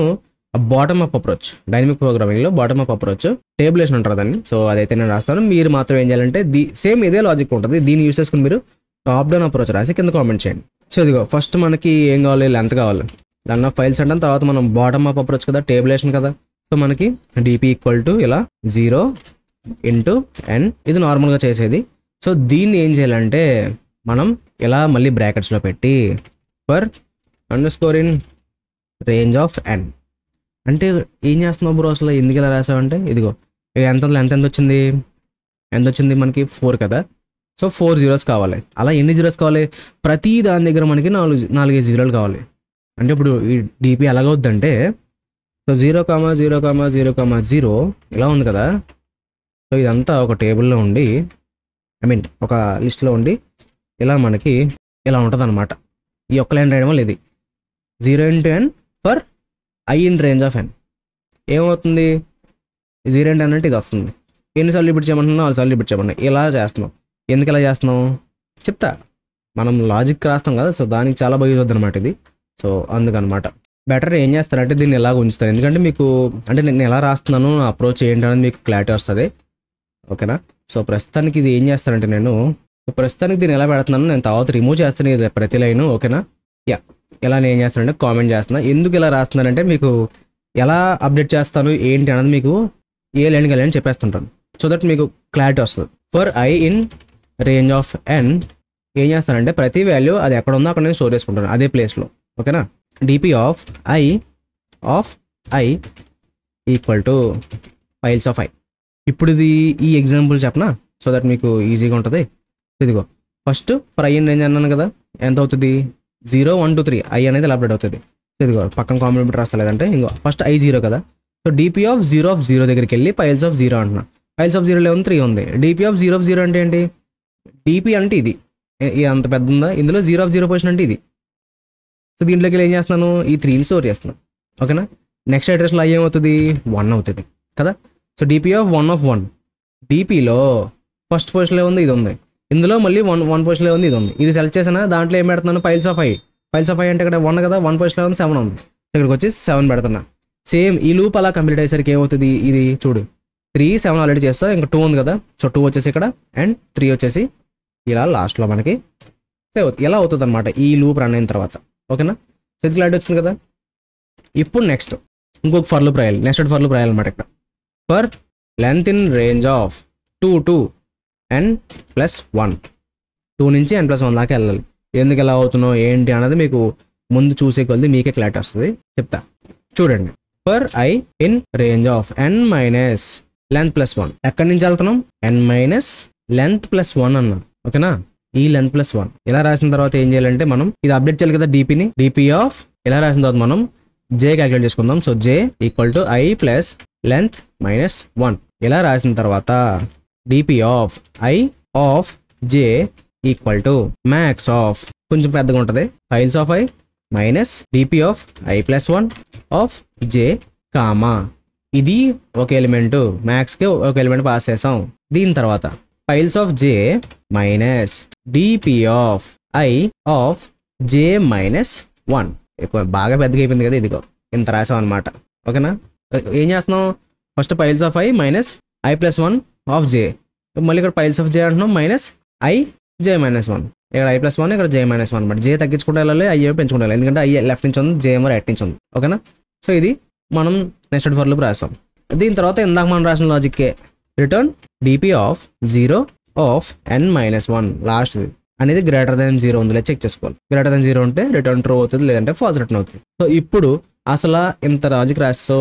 బాటమ్ అప్ అప్రోచ్, డైనమిక్ ప్రోగ్రామింగ్లో బాటమ్ అప్ అప్రోచ్ టేబులేషన్ ఉంటుంది దాన్ని. సో అదైతే నేను రాస్తాను. మీరు మాత్రం ఏం చేయాలంటే సేమ్ ఇదే లాజిక్ ఉంటుంది, దీన్ని యూస్ చేసుకుని మీరు టాప్ డౌన్ అప్రోచ్ రాసి కింద కామెంట్ చేయండి. సో ఇదిగో ఫస్ట్ మనకి ఏం కావాలి, లెంత్ కావాలి. దానిలో ఫైల్స్ అంటే తర్వాత మనం బాటమ్ అప్ అప్రోచ్ కదా, టేబులేషన్ కదా. సో మనకి DP = ఇలా 0 × n, ఇది నార్మల్గా చేసేది. సో దీన్ని ఏం చేయాలంటే మనం ఇలా మళ్ళీ బ్రాకెట్స్లో పెట్టి _in range of n. అంటే ఏం చేస్తున్నావు బ్రో అసలు, ఎందుకు ఇలా రాసావంటే ఇదిగో ఎంత వచ్చింది మనకి 4 కదా. సో 4 zeros కావాలి. అలా ఎన్ని జీరోస్ కావాలి, ప్రతి దాని దగ్గర మనకి 4 జీరోలు కావాలి. అంటే ఇప్పుడు ఈ DP ఎలాగవుద్దంటే, సో 0,0,0,0 ఇలా ఉంది కదా. సో ఇదంతా ఒక టేబుల్లో ఉండి, ఒక లిస్ట్లో ఉండి ఇలా మనకి ఇలా ఉంటుంది అనమాట. ఈ ఒక్క లైన్ రాయడం వల్ల ఇది 0 × n for I in range of n ఏమవుతుంది, 0 × n అంటే ఇది వస్తుంది. ఎన్నిసార్లు రిపీట్ చేయమంటున్నావు, 4 సార్లు రిపీట్ చేయమన్నా. ఇలా చేస్తున్నాం. ఎందుకు ఇలా చేస్తున్నాం చెప్తా, మనం లాజిక్ రాస్తాం కదా. సో దానికి చాలా బాగా యూజ్ అవుతుంది అనమాట ఇది. సో అందుకనమాట బెటర్ ఏం చేస్తారంటే దీన్ని ఎలాగ ఉంచుతాను, ఎందుకంటే మీకు అంటే నేను ఎలా రాస్తున్నాను, నా అప్రోచ్ ఏంటి అనేది మీకు క్లారిటీ వస్తుంది, ఓకేనా. సో ప్రస్తుతానికి ఇది ఏం చేస్తానంటే నేను ప్రస్తుతానికి దీన్ని ఎలా పెడుతున్నాను, నేను తర్వాత రిమూవ్ చేస్తాను ఇది ప్రతి లైన్, ఓకేనా. ఇలా నేను ఏం చేస్తానంటే కామెంట్ చేస్తున్నా. ఎందుకు ఇలా రాస్తున్నానంటే మీకు ఎలా అప్డేట్ చేస్తాను ఏంటి అనేది మీకు ఏ లైన్ అని చెప్పేస్తుంటాను, సో దట్ మీకు క్లారిటీ వస్తుంది. For I in range of n ఏం చేస్తానంటే ప్రతి వాల్యూ అది ఎక్కడ ఉందో అక్కడ నేను స్టోర్ చేసుకుంటాను అదే ప్లేస్లో, ఓకేనా. DP of I = files of I. ఇప్పుడు ఇది ఈ ఎగ్జాంపుల్ చెప్పనా, సో దట్ మీకు ఈజీగా ఉంటుంది. ఇదిగో first for I in range అన్నాను కదా, ఎంత అవుతుంది 0 1 2 3 I అనేది ఇలా అప్డేట్ అవుతుంది. ఇదిగో పక్కన కాంప్లిమెంట్ రాస్తలేదంటే ఇంకో ఫస్ట్ I 0 కదా. సో DP of 0 దగ్గరికి వెళ్ళి files of 0 అంటున్నా. files of 0 ఉంది 3 ఉంది. DP of 0 అంటే ఏంటి, DP అంటే ఇది అంత పెద్ద ఉందా, ఇందులో 0 పొజిషన్ అంటే ఇది. సో దీంట్లోకి ఏం చేస్తున్నాను, ఈ 3ని స్టోర్ చేస్తున్నాను, ఓకేనా. నెక్స్ట్ అడ్రస్లో ఏమవుతుంది 1 అవుతుంది కదా. సో DP of 1 DPలో ఫస్ట్ పొజిషన్లో ఉంది ఇది ఉంది, ఇందులో మళ్ళీ 1 పొజిషన్లో ఉంది ఇది ఉంది. ఇది సెలెక్ట్ చేసిన దాంట్లో ఏం పెడుతున్నాను, ఫైల్స్ ఆఫ్ I అంటే ఇక్కడ 1 కదా, 1 పొజిషన్లో ఉంది 7 ఉంది, ఇక్కడికి వచ్చి 7 పెడుతున్నా. సేమ్ ఈ లూప్ అలా కంప్లీట్ అయ్యేసరికి ఏమవుతుంది, ఇది చూడు 3 7 ఆల్రెడీ చేస్తా, ఇంకా 2 ఉంది కదా. సో 2 వచ్చేసి ఇక్కడ అండ్ 3 వచ్చేసి ఇలా లాస్ట్లో మనకి సేవ్ అవుతుంది. ఎలా అవుతుంది అనమాట ఈ లూప్ రన్ అయిన తర్వాత, ఓకేనా. సో ఇది క్లారిటీ వచ్చింది కదా. ఇప్పుడు నెక్స్ట్ ఇంకొక ఫర్ లూప్ రాయాలి, నెక్స్ట్ ఫర్ లూప్ రాయాలన్నమాట. ఇక్కడ for length in range of 2 to n + 1 2 నుంచి n + 1 దాకా వెళ్ళాలి. ఎందుకు ఎలా అవుతున్నావు ఏంటి అన్నది మీకు ముందు చూసే కొద్ది మీకే క్లారిటీ వస్తుంది, చెప్తా చూడండి. For I in range of n - length + 1 ఎక్కడి నుంచి వెళ్తున్నాం, n - length + 1 అన్నా, ఓకేనా. ఈ లెంత్ ప్లస్ 1 ఇలా రాసిన తర్వాత ఏం చేయాలంటే మనం ఇది అప్డేట్ చేయాలి కదా డీపీని. డీపీ ఆఫ్ ఇలా రాసిన తర్వాత మనం జే క్యాలిక్యులేట్ చేసుకుందాం. So J equal to I plus length minus 1 ఇలా రాసిన తర్వాత DP of I of J equal to max of కొంచెం పెద్దగా ఉంటుంది files of I minus DP of I plus 1 of J comma ఇది ఒక ఎలిమెంట్ మ్యాక్స్కి ఒక ఎలిమెంట్ పాస్ చేసాం. దీని తర్వాత files of J minus DP of I of J minus 1 ఎక్కువ బాగా పెద్దగా అయిపోయింది కదా, ఇదిగో ఇంత రాసాం అనమాట. ఓకేనా, ఏం చేస్తున్నాం first piles of I minus I plus 1 of J, మళ్ళీ ఇక్కడ ఫైల్స్ ఆఫ్ జే అంటున్నాం మైనస్ ఐ జే మైనస్ 1, ఇక్కడ ఐ ప్లస్ 1 ఇక్కడ జే మైనస్ 1 అనమాట. జే తగ్గించుకుంటే వెళ్ళాలి, ఐ పెంచుకుంటే వెళ్ళాలి, ఎందుకంటే ఐ లెఫ్ట్ నుంచి ఉంది, జే ఏమో రైట్ నుంచి ఉంది. ఓకేనా, సో ఇది మనం నెక్స్ట్ ఫర్ లూప్ రాసాం. దీని తర్వాత ఇందాక మనం రాసిన లాజిక్కే return DP of 0 of n minus 1 last అనేది గ్రేటర్ దాన్ 0 ఉంది లేదా చెక్ చేసుకోవాలి. గ్రేటర్ దాన్ 0 ఉంటే రిటర్న్ ట్రూ అవుతుంది, లేదంటే ఫాల్స్ రిటర్న్ అవుతుంది. సో ఇప్పుడు అసలు ఇంత లాజిక్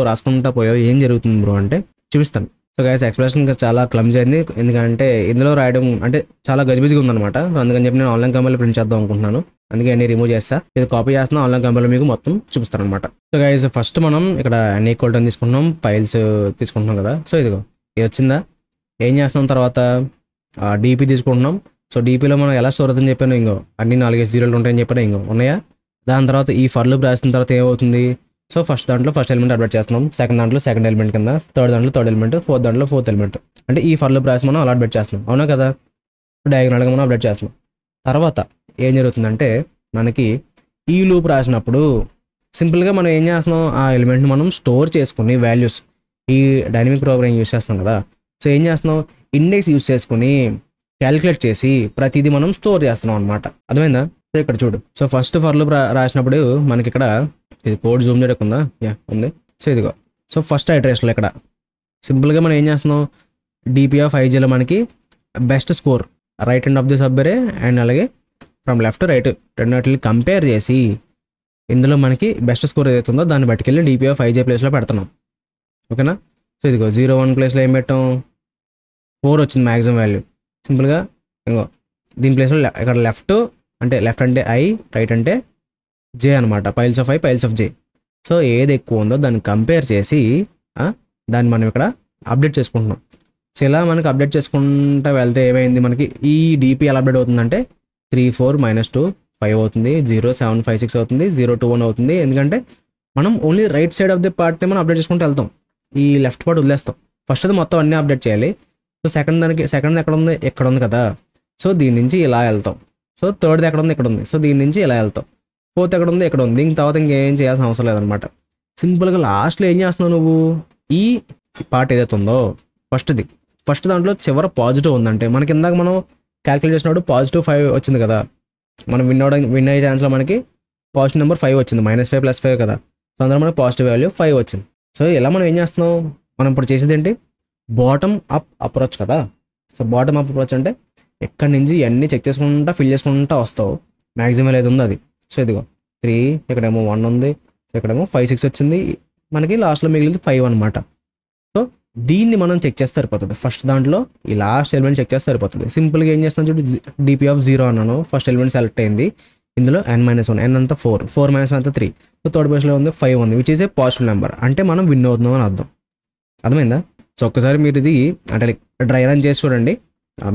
రాసుకుంటా పోయావు ఏం జరుగుతుంది బ్రో అంటే చూపిస్తాను. సో గైస్ ఎక్స్ప్రెషన్ చాలా క్లమ్జీ అయింది, ఎందుకంటే ఇందులో రాయడం అంటే చాలా గజిబిజిగా ఉందన్నమాట. సో అందుకని చెప్పి నేను ఆన్లైన్ కంపెనీలో ప్రింట్ చేద్దాం అనుకుంటున్నాను, అందుకే అన్ని రిమూవ్ చేస్తా. ఇది కాపీ చేస్తున్నా, ఆన్లైన్ కంపెనీలో మీకు మొత్తం చూపిస్తాను అనమాట. సో గైస్ ఫస్ట్ మనం ఇక్కడ n ఈక్వల్ టు తీసుకుంటున్నాం, ఫైల్స్ తీసుకుంటున్నాం కదా. సో ఇదిగో ఇది వచ్చిందా, ఏం చేస్తున్నాం తర్వాత డీపీ తీసుకుంటున్నాం. సో డీపీలో మనం ఎలా స్టోర్ అవుతుందని చెప్పాను, ఇంకో అన్ని 4 జీరోలు ఉంటాయని చెప్పాను, ఇంకో ఉన్నాయా. దాని తర్వాత ఈ ఫర్ లూప్ రాసిన తర్వాత ఏమవుతుంది, సో ఫస్ట్ దాంట్లో ఫస్ట్ ఎలిమెంట్ అప్డేట్ చేస్తున్నాం, సెకండ్ దాంట్లో సెకండ్ ఎలిమెంట్ కింద, థర్డ్ దాంట్లో థర్డ్ ఎలిమెంట్, ఫోర్త్ దాంట్లో ఫోర్త్ ఎలిమెంట్, అంటే ఈ ఫర్ లూప్ రాసి మనం అలా అప్డేట్ చేస్తున్నాం. అవునా కదా, డయాగ్నల్గా మనం అప్డేట్ చేస్తున్నాం. తర్వాత ఏం జరుగుతుందంటే మనకి ఈ లూప్ రాసినప్పుడు సింపుల్గా మనం ఏం చేస్తున్నాం, ఆ ఎలిమెంట్ని మనం స్టోర్ చేసుకుని వాల్యూస్ ఈ డైనమిక్ ప్రోగ్రామింగ్ యూస్ చేస్తున్నాం కదా. సో ఏం చేస్తున్నాం, ఇండెక్స్ యూస్ చేసుకుని క్యాలిక్యులేట్ చేసి ప్రతిదీ మనం స్టోర్ చేస్తున్నాం అనమాట. అర్థమైందా. సో ఇక్కడ చూడు, సో ఫస్ట్ ఫర్ లూప్ రాసినప్పుడు మనకి ఇక్కడ ఇది కోడ్ జూమ్ చేయకుండా ఉంది. సో ఇదిగో, సో ఫస్ట్ ఐటరేషన్లో ఇక్కడ సింపుల్గా మనం ఏం చేస్తున్నాం, డిపి ఆఫ్ ఐజీలో మనకి best score right end of the sub అరే అండ్ అలాగే ఫ్రమ్ లెఫ్ట్ రైట్ రెండింటిని కంపేర్ చేసి ఇందులో మనకి బెస్ట్ స్కోర్ ఏదైతే ఉందో దాన్ని బట్టుకెళ్ళి డిపి ఆఫ్ ఐజే ప్లేస్లో పెడుతున్నాం. ఓకేనా, సో ఇదిగో 0 1 ప్లేస్లో ఏం పెట్టాం, 4 వచ్చింది మ్యాక్సిమం వాల్యూ. సింపుల్గా ఇంకో దీని ప్లేస్లో ఇక్కడ లెఫ్ట్ అంటే ఐ, రైట్ అంటే జే అనమాట, files of I files of J. So ఏది ఎక్కువ ఉందో దాన్ని కంపేర్ చేసి దాన్ని మనం ఇక్కడ అప్డేట్ చేసుకుంటున్నాం. సో ఇలా మనకి అప్డేట్ చేసుకుంటూ వెళ్తే ఏమైంది, మనకి ఈ డిపి ఎలా అప్డేట్ అవుతుందంటే 3 4 -2 5 అవుతుంది, 0 7 5 6 అవుతుంది, 0 2 1 అవుతుంది. ఎందుకంటే మనం only right side of the పార్ట్ని మనం అప్డేట్ చేసుకుంటూ వెళ్తాం, ఈ లెఫ్ట్ పార్ట్ వదిలేస్తాం. ఫస్ట్ అది మొత్తం అన్నీ అప్డేట్ చేయాలి. సో సెకండ్ ఎక్కడ ఉంది, ఎక్కడ ఉంది కదా. సో దీని నుంచి ఇలా వెళ్తాం. సో థర్డ్ ఎక్కడ ఉంది, ఇక్కడ ఉంది. సో దీని నుంచి ఇలా వెళ్తాం. ఫోర్త్ ఎక్కడ ఉంది, ఎక్కడ ఉంది. దీని తర్వాత ఇంకేం చేయాల్సిన అవసరం లేదనమాట. సింపుల్గా లాస్ట్లో ఏం చేస్తున్నావు నువ్వు, ఈ పార్ట్ ఏదైతే ఉందో ఫస్ట్ దాంట్లో చివర పాజిటివ్ ఉందంటే మనకి ఇందాక మనం క్యాలిక్యులేట్ చేసినప్పుడు +5 వచ్చింది కదా, మనం విన్ అయ్యే ఛాన్స్లో మనకి పాజిటివ్ నెంబర్ 5 వచ్చింది, -5 +5 కదా. సో అందులో మనకి పాజిటివ్ వాల్యూ 5 వచ్చింది. సో ఇలా మనం ఏం చేస్తున్నాం, మనం ఇప్పుడు చేసేది ఏంటి, బాటమ్ అప్ అప్రోచ్ కదా. సో బాటమ్ అప్ అప్రోచ్ అంటే ఎక్కడి నుంచి అన్నీ చెక్ చేసుకుంటా ఫిల్ చేసుకుంటా వస్తావు, మ్యాక్సిమం ఏది ఉందో అది. సో ఇదిగో 3, ఇక్కడేమో 1 ఉంది, ఇక్కడేమో 5 6 వచ్చింది, మనకి లాస్ట్లో మిగిలింది 5 అనమాట. సో దీన్ని మనం చెక్ చేస్తే సరిపోతుంది. ఫస్ట్ దాంట్లో ఈ లాస్ట్ ఎలిమెంట్ చెక్ చేస్తే సరిపోతుంది. సింపుల్గా ఏం చేస్తాను చూడు, డిపి ఆఫ్ 0 అన్నాను, ఫస్ట్ ఎలిమెంట్ సెలెక్ట్ అయింది, ఇందులో n-1, n అంతా 4 4 - 1 అంతా 3. సో థర్డ్ ప్లేస్లో ఉంది 5 ఉంది, which is a positive number, అంటే మనం విన్ అవుతున్నాం అని అర్థం. అర్థమైందా. సో ఒక్కసారి మీరు ఇది అంటే డ్రై రన్ చేసి చూడండి,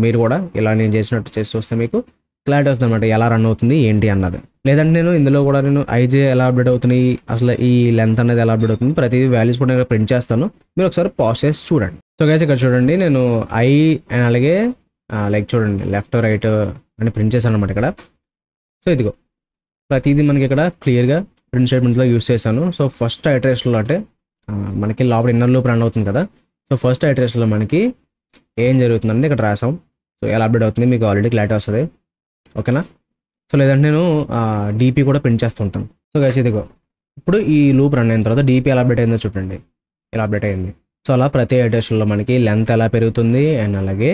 మీరు కూడా ఇలా నేను చేసినట్టు చేసి చూస్తే మీకు క్లారిటీ వస్తుంది అనమాట, ఎలా రన్ అవుతుంది ఏంటి అన్నది. లేదంటే ఇందులో కూడా నేను ఐజే ఎలా అప్డేట్ అవుతున్నాయి, అసలు ఈ లెంత్ అనేది ఎలా అప్డేట్ అవుతుంది, ప్రతి వాల్యూస్ కూడా నేను ప్రింట్ చేస్తాను, మీరు ఒకసారి పాజ్ చేసి చూడండి. సో గైస్ ఇక్కడ చూడండి, నేను ఐ అండ్ అలాగే లైక్ చూడండి లెఫ్ట్ రైట్ అని ప్రింట్ చేశాను అనమాట ఇక్కడ. సో ఇదిగో ప్రతిదీ మనకి ఇక్కడ క్లియర్గా ప్రింట్ స్టేట్మెంట్లో యూస్ చేశాను. సో ఫస్ట్ ఐటరేషన్లో అంటే మనకి లోపల ఇన్నర్ లూప్ రన్ అవుతుంది కదా. సో ఫస్ట్ ఐటరేషన్లో మనకి ఏం జరుగుతుందంటే ఇక్కడ రాసాం. సో ఎలా అప్డేట్ అవుతుంది మీకు ఆల్రెడీ క్లారిటీ వస్తుంది. ఓకేనా. సో లేదంటే నేను డీపీ కూడా ప్రింట్ చేస్తుంటాను. సో గైస్ ఇదిగో ఇప్పుడు ఈ లూప్ రన్ అయిన తర్వాత డీపీ ఎలా అప్డేట్ అయిందో చూడండి, ఎలా అప్డేట్ అయింది. సో అలా ప్రతి ఐటరేషన్లో మనకి లెంత్ ఎలా పెరుగుతుంది అండ్ అలాగే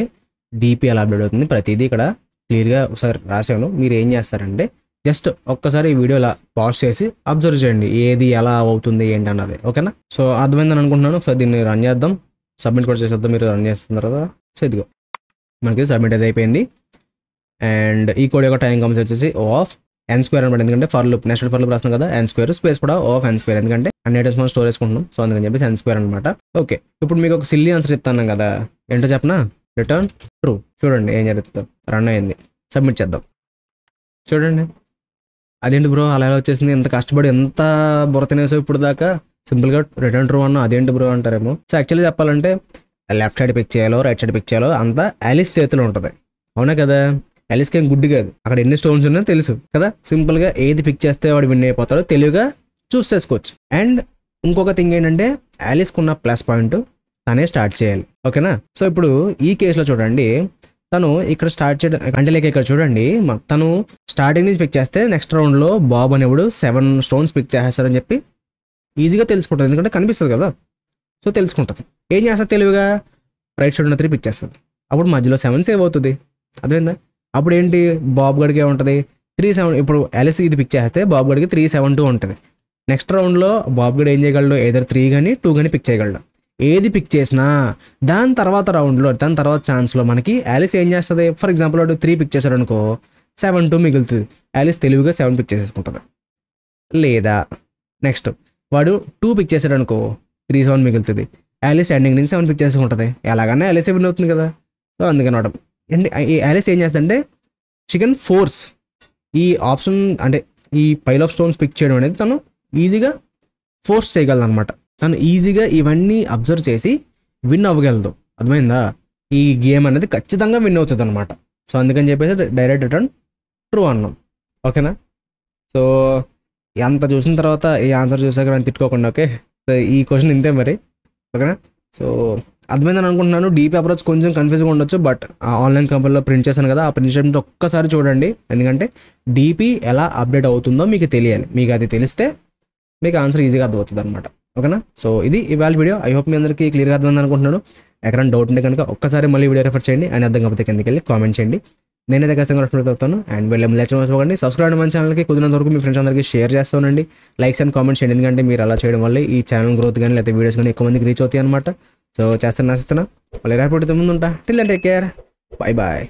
డీపీ ఎలా అప్డేట్ అవుతుంది ప్రతిదీ ఇక్కడ క్లియర్గా ఒకసారి రాశాను. మీరు ఏం చేస్తారంటే జస్ట్ ఒక్కసారి ఈ వీడియో ఇలా పాజ్ చేసి అబ్జర్వ్ చేయండి, ఏది ఎలా అవుతుంది ఏంటి అన్నది. ఓకేనా. సో అర్థమైందని అనుకుంటున్నాను. ఒకసారి దీన్ని రన్ చేద్దాం, సబ్మిట్ కూడా చేసేద్దాం. మీరు రన్ చేస్తున్న తర్వాత సో ఇదిగో మనకి సబ్మిట్ అది అయిపోయింది. అండ్ ఈ కోడ్ యొక్క టైం కాంప్లెక్స్ వచ్చేసి O ఆఫ్ n స్క్వేర్ అనమాట. ఎందుకంటే for loop next for loop రాస్తున్నాం కదా n స్క్వేర్ స్పేస్ కూడా O ఆఫ్ n స్క్వేర్, ఎందుకంటే అన్ని ఐటమ్స్ మనం స్టోర్ చేసుకుంటున్నాం. సో అందుకని చెప్పేసి n స్క్వేర్ అనమాట. ఓకే, ఇప్పుడు మీకు ఒక సిల్లీ ఆన్సర్ చెప్తాను కదా, ఏంటో చెప్పనా? Return true. చూడండి ఏం జరుగుతుందో. రన్ అయింది, సబ్మిట్ చేద్దాం. చూడండి అదేంటి బ్రో అలా ఎలా వచ్చేసింది, ఎంత కష్టపడి ఎంత బుర్ర తినేసావు ఇప్పుడు దాకా, సింపుల్గా రిటర్న్ ట్రూ అన్నా అదేంటి బ్రో అంటారేమో. సో యాక్చువల్లీ చెప్పాలంటే లెఫ్ట్ సైడ్ పిక్ చేయాలో రైట్ సైడ్ పిక్ చేయాలో అంతా ఆలిస్ చేతిలో ఉంటుంది, అవునా కదా? ఆలిస్కి ఏం గుడ్డి కాదు, అక్కడ ఎన్ని స్టోన్స్ ఉన్నాయో తెలుసు కదా. సింపుల్గా ఏది పిక్ చేస్తే వాడు విన్ అయిపోతాడో తెలివిగా చూస్ చేసుకోవచ్చు. అండ్ ఇంకొక థింగ్ ఏంటంటే ఆలిస్కి ఉన్న ప్లస్ పాయింట్ తనే స్టార్ట్ చేయాలి, ఓకేనా? సో ఇప్పుడు ఈ కేసులో చూడండి, తను ఇక్కడ స్టార్ట్ చేయడం అంటే లైక్ ఇక్కడ చూడండి, తను స్టార్టింగ్ నుంచి పిక్ చేస్తే నెక్స్ట్ రౌండ్లో బాబు అనేవాడు 7 స్టోన్స్ పిక్ చేస్తారని చెప్పి ఈజీగా తెలుసుకుంటుంది, ఎందుకంటే కనిపిస్తుంది కదా. సో తెలుసుకుంటుంది. ఏం చేస్తుంది తెలివిగా, రైట్ సైడ్ ఉన్న 3 పిక్ చేస్తుంది. అప్పుడు మధ్యలో 7 సేవ్ అవుతుంది, అర్థమైందా? అప్పుడు ఏంటి, బాబు గడికి ఏముంటుంది 3-7. ఇప్పుడు ఆలిస్ ఇది పిక్ చేస్తే బాబు గడికి 3-7-2 ఉంటుంది. నెక్స్ట్ రౌండ్లో బాబు గడి ఏం చేయగలడు, ఏదర్ 3 కానీ 2 కానీ పిక్ చేయగలడు. ఏది పిక్ చేసినా దాని తర్వాత రౌండ్లో దాని తర్వాత ఛాన్స్లో మనకి ఆలిస్ ఏం చేస్తుంది, ఫర్ ఎగ్జాంపుల్ వాడు 3 పిక్ చేశాడు అనుకో, 7-2 మిగులుతుంది. ఆలిస్ తెలివిగా 7 పిక్ చేసేసుకుంటుంది. లేదా నెక్స్ట్ వాడు 2 పిక్ చేశాడు అనుకో, 3-7 మిగులుతుంది. ఆలిస్ ఎండింగ్ నుంచి 7 పిక్ చేసుకుంటుంది. ఎలాగన్నా ఆలిస్ విన్ అవుతుంది కదా. సో అందుకని వాడు ఈ ఆలిస్ ఏం చేస్తుందంటే చికెన్ ఫోర్స్ ఈ ఆప్షన్ అంటే ఈ పైల్ ఆఫ్ స్టోన్స్ పిక్ చేయడం అనేది తను ఈజీగా ఫోర్స్ చేయగలదు అనమాట. తను ఈజీగా ఇవన్నీ అబ్జర్వ్ చేసి విన్ అవ్వగలదు, అర్థమైందా? ఈ గేమ్ అనేది ఖచ్చితంగా విన్ అవుతుంది అనమాట. సో అందుకని చెప్పేసి డైరెక్ట్ రిటర్న్ ట్రూ అన్నాం, ఓకేనా? సో ఎంత చూసిన తర్వాత ఈ ఆన్సర్ చూసాక నేను తిట్టుకోకుండా, ఓకే? సో ఈ క్వశ్చన్ ఇంతే మరి, ఓకేనా? సో అర్థమైందని అనుకుంటున్నాను. డీపీ అప్రోచ్ కొంచెం కన్ఫ్యూజ్గా ఉండొచ్చు, బట్ ఆన్లైన్ కంపెనీలో ప్రింట్ చేశాను కదా, ఆ ప్రింట్ చేసిన ఒక్కసారి చూడండి, ఎందుకంటే డీపీ ఎలా అప్డేట్ అవుతుందో మీకు తెలియాలి. మీకు అది తెలిస్తే మీకు ఆన్సర్ ఈజీగా అర్థమవుతుంది అనమాట, ఓకేనా? సో ఇది ఇవాళ వీడియో. ఐ హోప్ మీ అందరికీ క్లియర్గా అర్థమైంది అనుకుంటున్నాను. ఎక్కడైనా డౌట్ ఉంటే కనుక ఒక్కసారి మళ్ళీ వీడియో రెఫర్ చేయండి, అని అర్థం కాకపోతే కిందకి వెళ్ళి కామెంట్ చేయండి. నేనైతే ఖచ్చితంగా రెస్పాండ్ అవుతాను. అండ్ వెళ్ళి మర్చిపోకండి సబ్స్క్రైబ్ మన ఛానల్కి కుదిరినంత వరకు మీ ఫ్రెండ్స్ అందరికీ షేర్ చేస్తానండి. లైక్స్ అండ్ కామెంట్స్ చేయండి, ఎందుకంటే మీరు అలా చేయడం వల్ల ఈ ఛానల్ గ్రోత్ కానీ లేకపోతే వీడియోస్ కానీ ఎక్కువ మందికి రీచ్ అవుతాయి అనమాట. సో చేస్తాను, నచ్చుతున్నా. మళ్ళీ రేపటి ముందు ఉంటా. Till then take care, bye bye.